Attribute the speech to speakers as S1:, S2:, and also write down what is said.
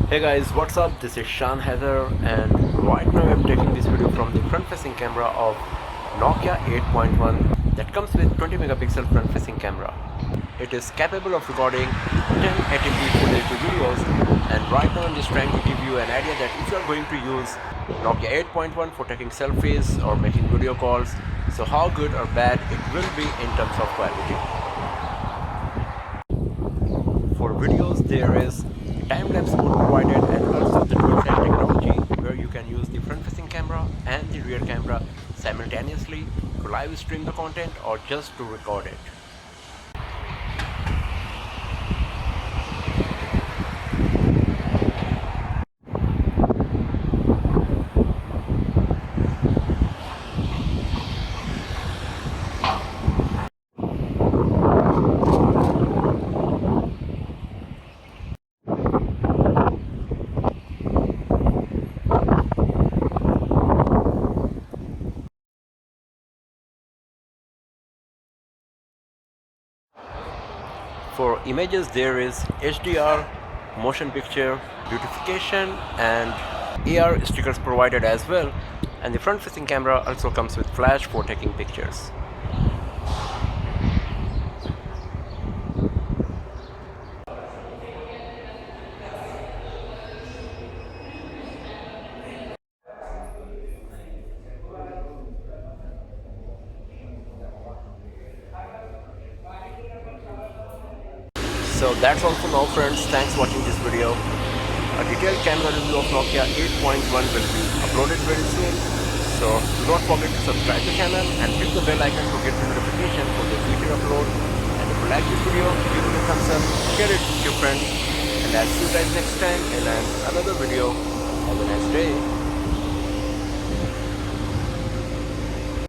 S1: Hey guys, what's up? This is Shan Heather, and right now I'm taking this video from the front facing camera of Nokia 8.1 that comes with 20 megapixel front facing camera. It is capable of recording 1080p Full HD videos, and right now I'm just trying to give you an idea that if you are going to use Nokia 8.1 for taking selfies or making video calls, so how good or bad it will be in terms of quality. For videos, there is time-lapse mode provided and also the dual shot technology where you can use the front-facing camera and the rear camera simultaneously to live stream the content or just to record it. For images, there is HDR, motion picture, beautification, and AR stickers provided as well. And the front-facing camera also comes with flash for taking pictures. So that's all for now, friends. Thanks for watching this video. A detailed camera review of Nokia 8.1 will be uploaded very soon. So do not forget to subscribe to the channel and click the bell icon to get the notification for the future upload. And if you like this video, give it a thumbs up, share it with your friends, and I'll see you guys next time in another video. Have a nice day.